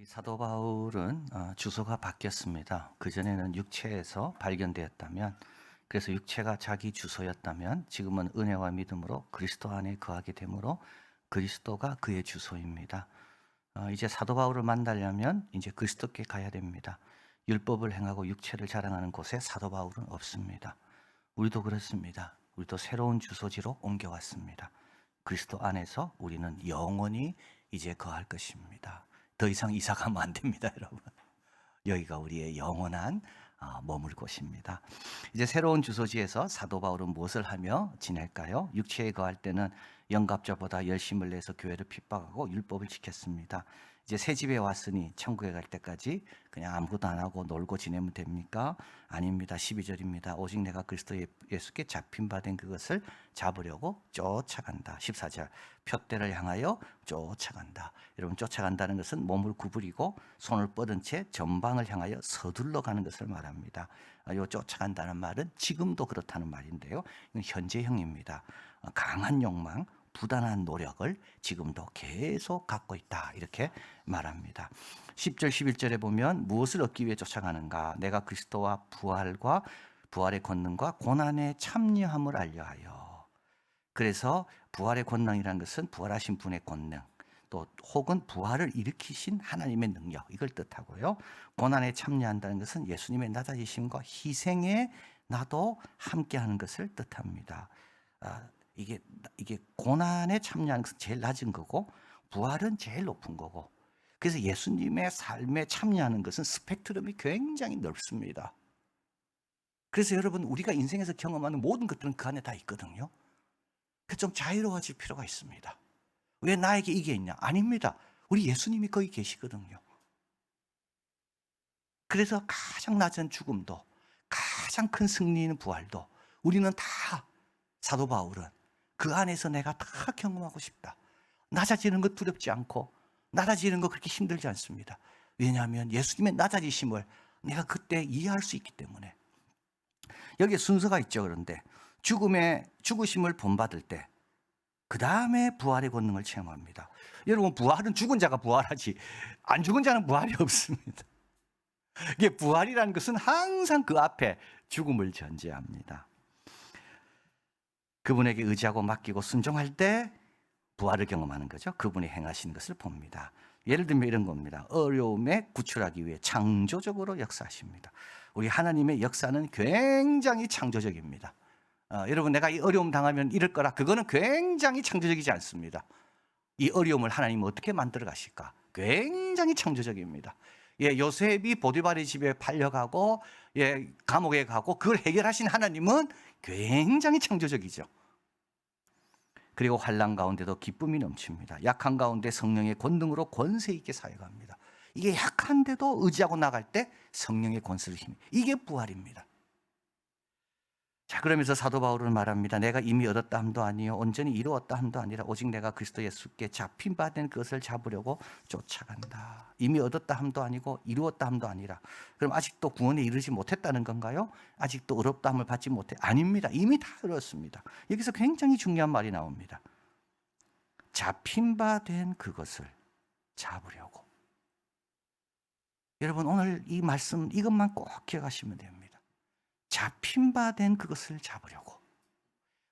사도 바울은 주소가 바뀌었습니다. 그전에는 육체에서 발견되었다면, 그래서 육체가 자기 주소였다면 지금은 은혜와 믿음으로 그리스도 안에 거하게 되므로 그리스도가 그의 주소입니다. 이제 사도 바울을 만나려면 이제 그리스도께 가야 됩니다. 율법을 행하고 육체를 자랑하는 곳에 사도 바울은 없습니다. 우리도 그렇습니다. 우리도 새로운 주소지로 옮겨왔습니다. 그리스도 안에서 우리는 영원히 이제 거할 것입니다. 더 이상 이사 가면 안 됩니다, 여러분. 여기가 우리의 영원한 머물 곳입니다. 이제 새로운 주소지에서 사도 바울은 무엇을 하며 지낼까요? 육체에 거할 때는 영갑자보다 열심을 내서 교회를 핍박하고 율법을 지켰습니다. 이제 새 집에 왔으니 천국에 갈 때까지 그냥 아무것도 안 하고 놀고 지내면 됩니까? 아닙니다. 12절입니다. 오직 내가 그리스도 예수께 잡힌 바 된 그것을 잡으려고 쫓아간다. 14절 표대를 향하여 쫓아간다. 여러분, 쫓아간다는 것은 몸을 구부리고 손을 뻗은 채 전방을 향하여 서둘러 가는 것을 말합니다. 이 쫓아간다는 말은 지금도 그렇다는 말인데요, 이건 현재형입니다. 강한 욕망, 부단한 노력을 지금도 계속 갖고 있다, 이렇게 말합니다. 10절 11절에 보면 무엇을 얻기 위해 쫓아가는가? 내가 그리스도와 부활의 권능과 고난의 참여함을 알려하여. 그래서 부활의 권능이라는 것은 부활하신 분의 권능, 또 혹은 부활을 일으키신 하나님의 능력, 이걸 뜻하고요. 고난에 참여한다는 것은 예수님의 낮아지심과 희생에 나도 함께하는 것을 뜻합니다. 이게 고난에 참여하는 것은 제일 낮은 거고 부활은 제일 높은 거고, 그래서 예수님의 삶에 참여하는 것은 스펙트럼이 굉장히 넓습니다. 그래서 여러분, 우리가 인생에서 경험하는 모든 것들은 그 안에 다 있거든요. 그래서 좀 자유로워질 필요가 있습니다. 왜 나에게 이게 있냐? 아닙니다. 우리 예수님이 거기 계시거든요. 그래서 가장 낮은 죽음도, 가장 큰 승리는 부활도 우리는 다, 사도 바울은 그 안에서 내가 다 경험하고 싶다. 낮아지는 것 두렵지 않고 낮아지는 것 그렇게 힘들지 않습니다. 왜냐하면 예수님의 낮아지심을 내가 그때 이해할 수 있기 때문에. 여기에 순서가 있죠. 그런데 죽으심을 본받을 때 그 다음에 부활의 권능을 체험합니다. 여러분, 부활은 죽은 자가 부활하지 안 죽은 자는 부활이 없습니다. 이게 부활이라는 것은 항상 그 앞에 죽음을 전제합니다. 그분에게 의지하고 맡기고 순종할 때 부활을 경험하는 거죠. 그분이 행하시는 것을 봅니다. 예를 들면 이런 겁니다. 어려움에 구출하기 위해 창조적으로 역사하십니다. 우리 하나님의 역사는 굉장히 창조적입니다. 여러분, 내가 이 어려움 당하면 이럴 거라, 그거는 굉장히 창조적이지 않습니다. 이 어려움을 하나님은 어떻게 만들어 가실까? 굉장히 창조적입니다. 요셉이 보디발의 집에 팔려가고 감옥에 가고 그걸 해결하신 하나님은 굉장히 창조적이죠. 그리고 환난 가운데도 기쁨이 넘칩니다. 약한 가운데 성령의 권능으로 권세 있게 사역합니다. 이게 약한데도 의지하고 나갈 때 성령의 권세를 힘이, 이게 부활입니다. 자, 그러면서 사도 바울은 말합니다. 내가 이미 얻었다 함도 아니요 온전히 이루었다 함도 아니라 오직 내가 그리스도 예수께 잡힌 바 된 그것을 잡으려고 쫓아간다. 이미 얻었다 함도 아니고 이루었다 함도 아니라, 그럼 아직도 구원에 이르지 못했다는 건가요? 아직도 의롭다 함을 받지 못해? 아닙니다. 이미 다 이뤘습니다. 여기서 굉장히 중요한 말이 나옵니다. 잡힌 바 된 그것을 잡으려고. 여러분, 오늘 이 말씀 이것만 꼭 기억하시면 됩니다. 잡힌 바 된 그것을 잡으려고.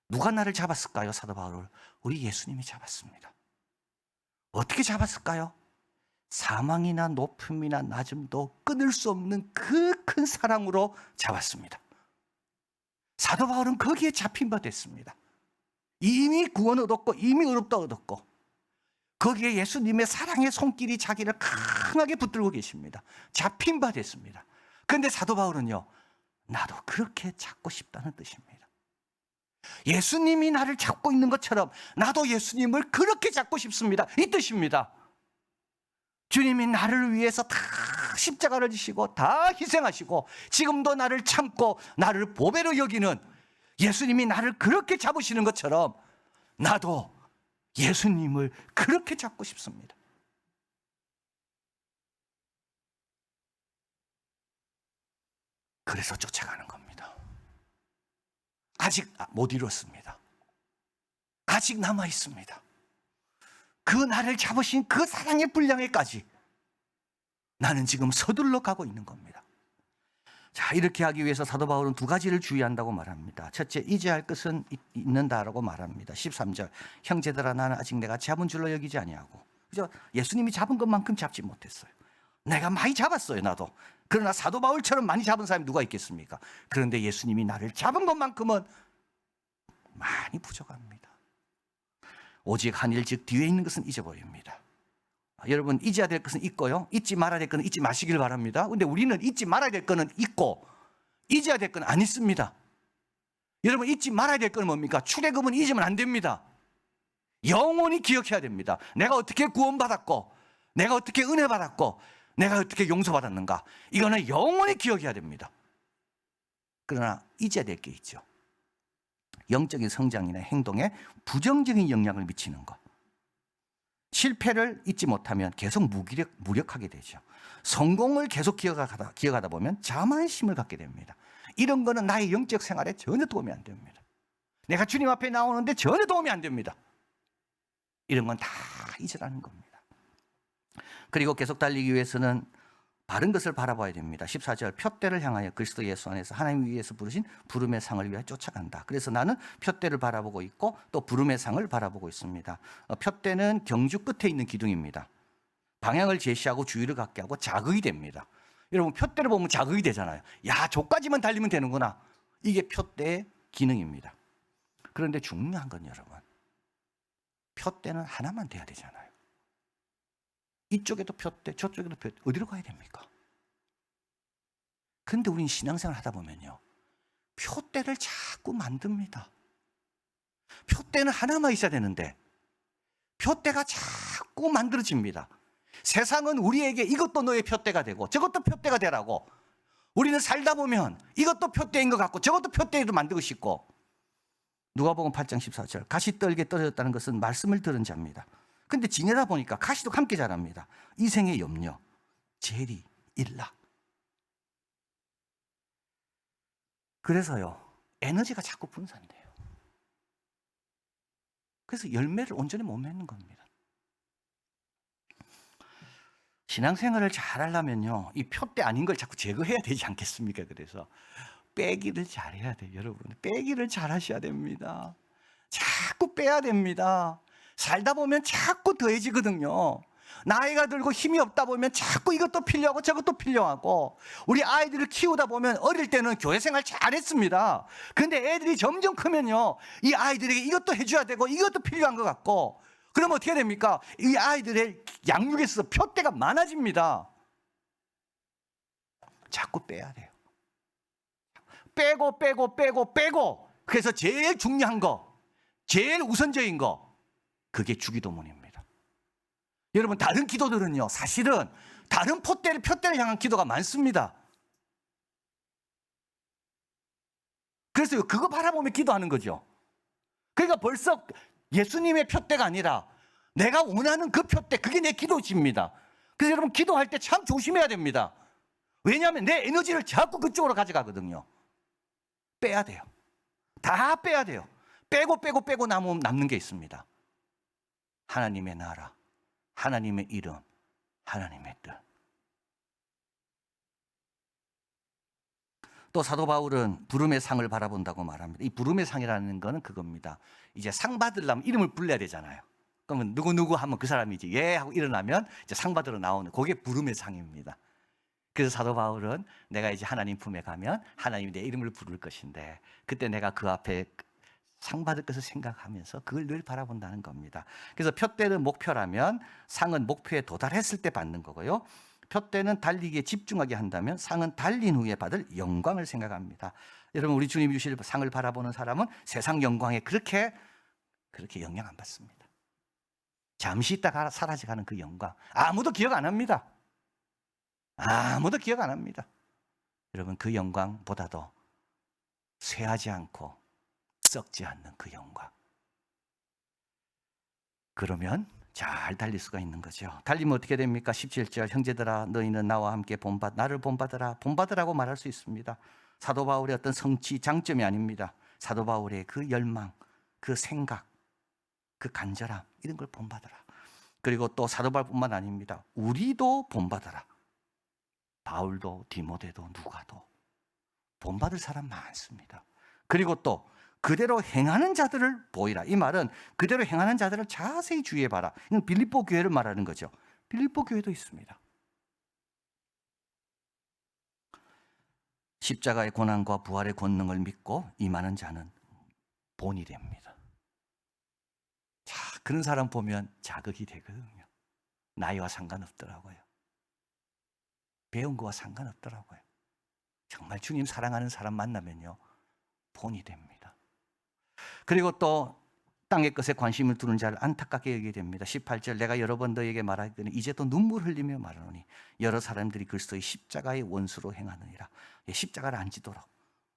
누가 나를 잡았을까요? 사도 바울을 우리 예수님이 잡았습니다. 어떻게 잡았을까요? 사망이나 높음이나 낮음도 끊을 수 없는 그 큰 사랑으로 잡았습니다. 사도 바울은 거기에 잡힌 바 됐습니다. 이미 구원 얻었고 이미 의롭다 얻었고 거기에 예수님의 사랑의 손길이 자기를 강하게 붙들고 계십니다. 잡힌 바 됐습니다. 그런데 사도 바울은요, 나도 그렇게 잡고 싶다는 뜻입니다. 예수님이 나를 잡고 있는 것처럼 나도 예수님을 그렇게 잡고 싶습니다, 이 뜻입니다. 주님이 나를 위해서 다 십자가를 지시고 다 희생하시고 지금도 나를 참고 나를 보배로 여기는 예수님이 나를 그렇게 잡으시는 것처럼 나도 예수님을 그렇게 잡고 싶습니다. 그래서 쫓아가는 겁니다. 아직 못 이뤘습니다. 아직 남아 있습니다. 그 나를 잡으신 그 사랑의 분량에까지 나는 지금 서둘러 가고 있는 겁니다. 자, 이렇게 하기 위해서 사도 바울은 두 가지를 주의한다고 말합니다. 첫째, 잊어야 할 것은 있는다라고 말합니다. 13절, 형제들아 나는 아직 내가 잡은 줄로 여기지 아니하고. 그죠? 예수님이 잡은 것만큼 잡지 못했어요. 내가 많이 잡았어요, 나도. 그러나 사도 바울처럼 많이 잡은 사람이 누가 있겠습니까? 그런데 예수님이 나를 잡은 것만큼은 많이 부족합니다. 오직 한 일, 즉 뒤에 있는 것은 잊어버립니다. 여러분, 잊어야 될 것은 잊고요, 잊지 말아야 될 것은 잊지 마시길 바랍니다. 그런데 우리는 잊지 말아야 될 것은 잊고 잊어야 될 것은 안 잊습니다. 여러분, 잊지 말아야 될 것은 뭡니까? 출애굽은 잊으면 안 됩니다. 영원히 기억해야 됩니다. 내가 어떻게 구원받았고, 내가 어떻게 은혜 받았고, 내가 어떻게 용서받았는가, 이거는 영원히 기억해야 됩니다. 그러나 잊어야 될 게 있죠. 영적인 성장이나 행동에 부정적인 영향을 미치는 것. 실패를 잊지 못하면 계속 무력하게 되죠. 성공을 계속 기억하다 보면 자만심을 갖게 됩니다. 이런 거는 나의 영적 생활에 전혀 도움이 안 됩니다. 내가 주님 앞에 나오는데 전혀 도움이 안 됩니다. 이런 건 다 잊으라는 겁니다. 그리고 계속 달리기 위해서는 바른 것을 바라봐야 됩니다. 14절, 표대를 향하여 그리스도 예수 안에서 하나님 위에서 부르신 부름의 상을 위하여 쫓아간다. 그래서 나는 표대를 바라보고 있고 또 부름의 상을 바라보고 있습니다. 표대는 경주 끝에 있는 기둥입니다. 방향을 제시하고 주의를 갖게 하고 자극이 됩니다. 여러분, 표대를 보면 자극이 되잖아요. 야, 저까지만 달리면 되는구나. 이게 표대의 기능입니다. 그런데 중요한 건 여러분, 표대는 하나만 돼야 되잖아요. 이쪽에도 표대, 저쪽에도 표대, 어디로 가야 됩니까? 그런데 우리는 신앙생활 하다 보면요, 표대를 자꾸 만듭니다. 표대는 하나만 있어야 되는데 표대가 자꾸 만들어집니다. 세상은 우리에게 이것도 너의 표대가 되고 저것도 표대가 되라고. 우리는 살다 보면 이것도 표대인 것 같고 저것도 표대로 만들고 싶고. 누가복음 8장 14절, 가시 떨게 떨어졌다는 것은 말씀을 들은 자입니다. 근데 지내다 보니까 가시도 함께 자랍니다. 이생의 염려, 재리, 일락. 그래서요, 에너지가 자꾸 분산돼요. 그래서 열매를 온전히 못 맺는 겁니다. 신앙생활을 잘 하려면요, 이 표대 아닌 걸 자꾸 제거해야 되지 않겠습니까? 그래서 빼기를 잘해야 돼요, 여러분. 빼기를 잘 하셔야 됩니다. 자꾸 빼야 됩니다. 살다 보면 자꾸 더해지거든요. 나이가 들고 힘이 없다 보면 자꾸 이것도 필요하고 저것도 필요하고. 우리 아이들을 키우다 보면 어릴 때는 교회 생활 잘했습니다. 그런데 애들이 점점 크면요, 이 아이들에게 이것도 해줘야 되고 이것도 필요한 것 같고. 그러면 어떻게 됩니까? 이 아이들의 양육에서 표대가 많아집니다. 자꾸 빼야 돼요. 빼고. 그래서 제일 중요한 거, 제일 우선적인 거, 그게 주기도문입니다. 여러분, 다른 기도들은요, 사실은 다른 표대를 향한 기도가 많습니다. 그래서 그거 바라보며 기도하는 거죠. 그러니까 벌써 예수님의 표대가 아니라 내가 원하는 그 표대, 그게 내 기도집니다. 그래서 여러분, 기도할 때 참 조심해야 됩니다. 왜냐하면 내 에너지를 자꾸 그쪽으로 가져가거든요. 빼야 돼요. 다 빼야 돼요. 빼고 남는 게 있습니다. 하나님의 나라, 하나님의 이름, 하나님의 뜻. 또 사도 바울은 부름의 상을 바라본다고 말합니다. 이 부름의 상이라는 거는 그겁니다. 이제 상 받으려면 이름을 불러야 되잖아요. 그러면 누구 하면 그 사람이 이제 예 하고 일어나면 이제 상 받으러 나오는, 그게 부름의 상입니다. 그래서 사도 바울은 내가 이제 하나님 품에 가면 하나님이 내 이름을 부를 것인데 그때 내가 그 앞에 상 받을 것을 생각하면서 그걸 늘 바라본다는 겁니다. 그래서 표대는 목표라면 상은 목표에 도달했을 때 받는 거고요. 표대는 달리기에 집중하게 한다면 상은 달린 후에 받을 영광을 생각합니다. 여러분, 우리 주님 주실 상을 바라보는 사람은 세상 영광에 그렇게 영향 안 받습니다. 잠시 있다가 사라져가는 그 영광, 아무도 기억 안 합니다. 아무도 기억 안 합니다. 여러분, 그 영광보다도 쇠하지 않고 썩지 않는 그 영광. 그러면 잘 달릴 수가 있는 거죠. 달리면 어떻게 됩니까? 17절, 형제들아 너희는 나와 함께 나를 본받으라고 말할 수 있습니다. 사도 바울의 어떤 성취, 장점이 아닙니다. 사도 바울의 그 열망, 그 생각, 그 간절함, 이런 걸 본받으라. 그리고 또 사도 바울뿐만 아닙니다. 우리도 본받으라. 바울도 디모데도 누가도 본받을 사람 많습니다. 그리고 또 그대로 행하는 자들을 보이라. 이 말은 그대로 행하는 자들을 자세히 주의해봐라. 이건 빌립보 교회를 말하는 거죠. 빌립보 교회도 있습니다. 십자가의 고난과 부활의 권능을 믿고 임하는 자는 본이 됩니다. 자, 그런 사람 보면 자극이 되거든요. 나이와 상관없더라고요. 배운 거와 상관없더라고요. 정말 주님 사랑하는 사람 만나면요, 본이 됩니다. 그리고 또 땅의 것에 관심을 두는 자를 안타깝게 여기게 됩니다. 18절, 내가 여러 번 너에게 말하기는 이제 또 눈물 흘리며 말하노니 여러 사람들이 그리스도의 십자가의 원수로 행하느니라. 십자가를 안 지도록,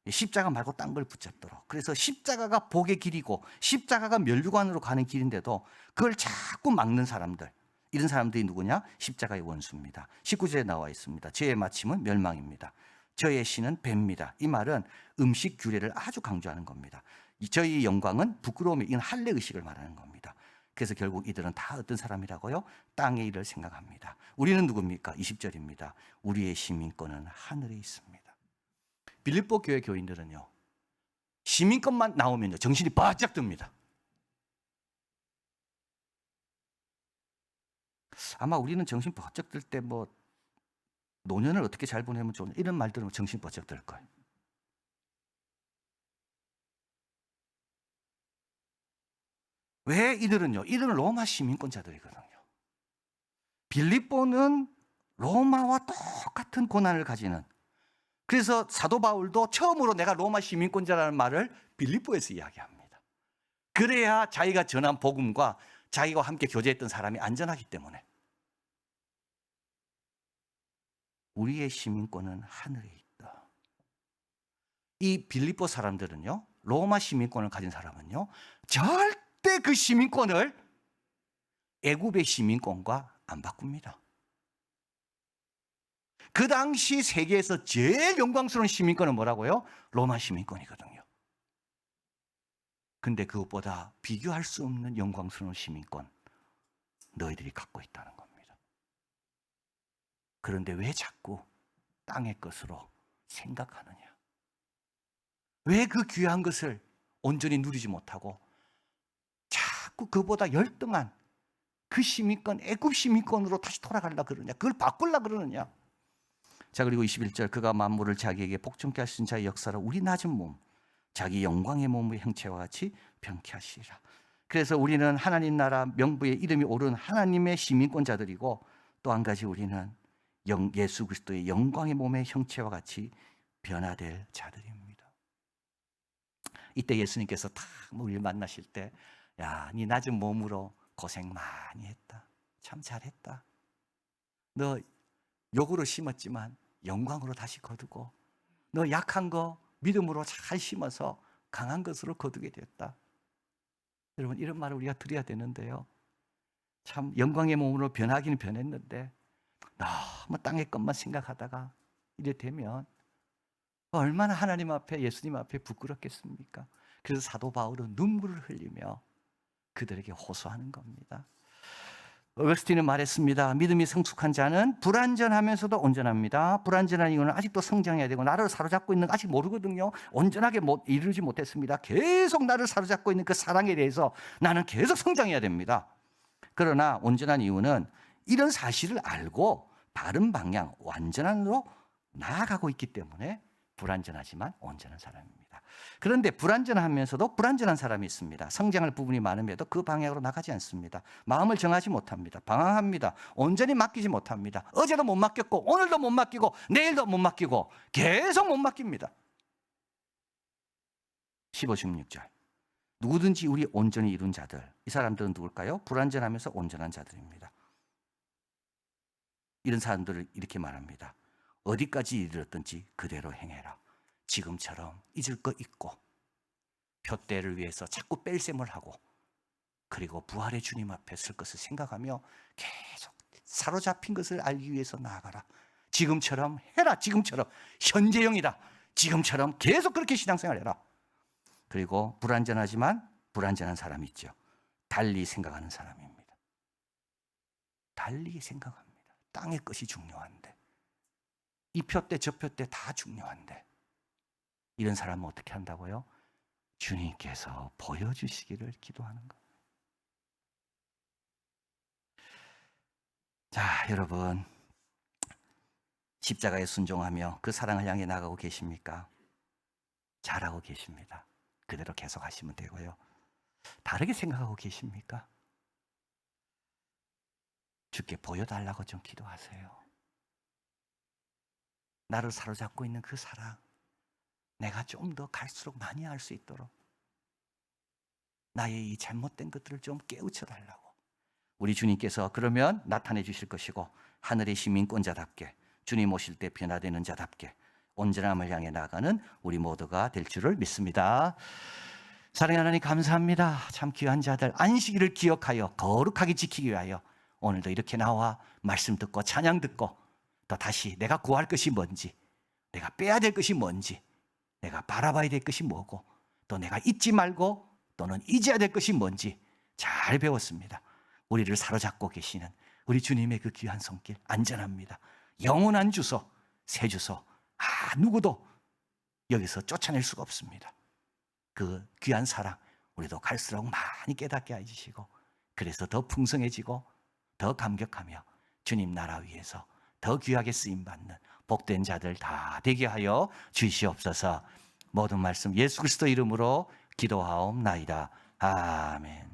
십자가 말고 딴 걸 붙잡도록. 그래서 십자가가 복의 길이고 십자가가 멸류관으로 가는 길인데도 그걸 자꾸 막는 사람들, 이런 사람들이 누구냐? 십자가의 원수입니다. 19절에 나와 있습니다. 저의 마침은 멸망입니다. 저의 신은 뱀입니다. 이 말은 음식 규례를 아주 강조하는 겁니다. 저희 영광은 부끄러움이, 이건 할례 의식을 말하는 겁니다. 그래서 결국 이들은 다 어떤 사람이라고요? 땅의 일을 생각합니다. 우리는 누굽니까? 20절입니다. 우리의 시민권은 하늘에 있습니다. 빌립보 교회 교인들은요, 시민권만 나오면요 정신이 바짝 듭니다. 아마 우리는 정신 바짝 들 때 뭐 노년을 어떻게 잘 보내면 좋냐 이런 말 들으면 정신 바짝 들 거예요. 왜 이들은요? 이들은 로마 시민권자들이거든요. 빌립보는 로마와 똑같은 고난을 가지는, 그래서 사도 바울도 처음으로 내가 로마 시민권자라는 말을 빌립보에서 이야기합니다. 그래야 자기가 전한 복음과 자기와 함께 교제했던 사람이 안전하기 때문에. 우리의 시민권은 하늘에 있다. 이 빌립보 사람들은요, 로마 시민권을 가진 사람은요, 절대 그 시민권을 애굽의 시민권과 안 바꿉니다. 그 당시 세계에서 제일 영광스러운 시민권은 뭐라고요? 로마 시민권이거든요. 근데 그것보다 비교할 수 없는 영광스러운 시민권 너희들이 갖고 있다는 겁니다. 그런데 왜 자꾸 땅의 것으로 생각하느냐? 왜 그 귀한 것을 온전히 누리지 못하고 자꾸 그보다 열등한 그 시민권, 애굽 시민권으로 다시 돌아가려고 그러느냐? 그걸 바꾸려고 그러느냐? 자, 그리고 21절, 그가 만물을 자기에게 복종케 하신 자의 역사로 우리 낮은 몸, 자기 영광의 몸의 형체와 같이 병케 하시리라. 그래서 우리는 하나님 나라 명부에 이름이 오른 하나님의 시민권자들이고, 또 한 가지 우리는 예수 그리스도의 영광의 몸의 형체와 같이 변화될 자들입니다. 이때 예수님께서 딱 우리를 만나실 때, 야, 네 낮은 몸으로 고생 많이 했다. 참 잘했다. 너 욕으로 심었지만 영광으로 다시 거두고, 너 약한 거 믿음으로 잘 심어서 강한 것으로 거두게 됐다. 여러분, 이런 말을 우리가 드려야 되는데요, 참 영광의 몸으로 변하기는 변했는데 너무 땅의 것만 생각하다가 이래 되면 얼마나 하나님 앞에, 예수님 앞에 부끄럽겠습니까? 그래서 사도 바울은 눈물을 흘리며 그들에게 호소하는 겁니다. 어거스틴은 말했습니다. 믿음이 성숙한 자는 불완전하면서도 온전합니다. 불완전한 이유는 아직도 성장해야 되고 나를 사로잡고 있는 거 아직 모르거든요. 온전하게 이루지 못했습니다. 계속 나를 사로잡고 있는 그 사랑에 대해서 나는 계속 성장해야 됩니다. 그러나 온전한 이유는 이런 사실을 알고 바른 방향, 완전한으로 나아가고 있기 때문에 불완전하지만 온전한 사람입니다. 그런데 불완전하면서도 불완전한 사람이 있습니다. 성장할 부분이 많음에도 그 방향으로 나가지 않습니다. 마음을 정하지 못합니다. 방황합니다. 온전히 맡기지 못합니다. 어제도 못 맡겼고 오늘도 못 맡기고 내일도 못 맡기고 계속 못 맡깁니다. 15, 16절, 누구든지 우리 온전히 이룬 자들, 이 사람들은 누굴까요? 불완전하면서 온전한 자들입니다. 이런 사람들을 이렇게 말합니다. 어디까지 이르렀든지 그대로 행해라. 지금처럼 잊을 거 잊고 표대를 위해서 자꾸 뺄셈을 하고, 그리고 부활의 주님 앞에 설 것을 생각하며 계속 사로잡힌 것을 알기 위해서 나아가라. 지금처럼 해라. 지금처럼 현재형이다. 지금처럼 계속 그렇게 신앙생활 해라. 그리고 불완전하지만 불완전한 사람이 있죠. 달리 생각하는 사람입니다. 달리 생각합니다. 땅의 것이 중요한데 이 표 때 저 표 때 다 중요한데 이런 사람은 어떻게 한다고요? 주님께서 보여주시기를 기도하는 것. 자, 여러분, 십자가에 순종하며 그 사랑을 향해 나가고 계십니까? 잘하고 계십니다. 그대로 계속 하시면 되고요. 다르게 생각하고 계십니까? 주께 보여달라고 좀 기도하세요. 나를 사로잡고 있는 그 사랑, 내가 좀 더 갈수록 많이 알 수 있도록 나의 이 잘못된 것들을 좀 깨우쳐 달라고. 우리 주님께서 그러면 나타내 주실 것이고, 하늘의 시민권자답게 주님 오실 때 변화되는 자답게 온전함을 향해 나가는 우리 모두가 될 줄을 믿습니다. 사랑하는 하나님, 감사합니다. 참 귀한 자들 안식일을 기억하여 거룩하게 지키기 위하여 오늘도 이렇게 나와 말씀 듣고 찬양 듣고 또 다시 내가 구할 것이 뭔지, 내가 빼야 될 것이 뭔지, 내가 바라봐야 될 것이 뭐고, 또 내가 잊지 말고 또는 잊어야 될 것이 뭔지 잘 배웠습니다. 우리를 사로잡고 계시는 우리 주님의 그 귀한 손길 안전합니다. 영원한 주소, 새 주소, 누구도 여기서 쫓아낼 수가 없습니다. 그 귀한 사랑 우리도 갈수록 많이 깨닫게 해주시고, 그래서 더 풍성해지고 더 감격하며 주님 나라 위에서 더 귀하게 쓰임받는 복된 자들 다 되게 하여 주시옵소서. 모든 말씀 예수 그리스도 이름으로 기도하옵나이다. 아멘.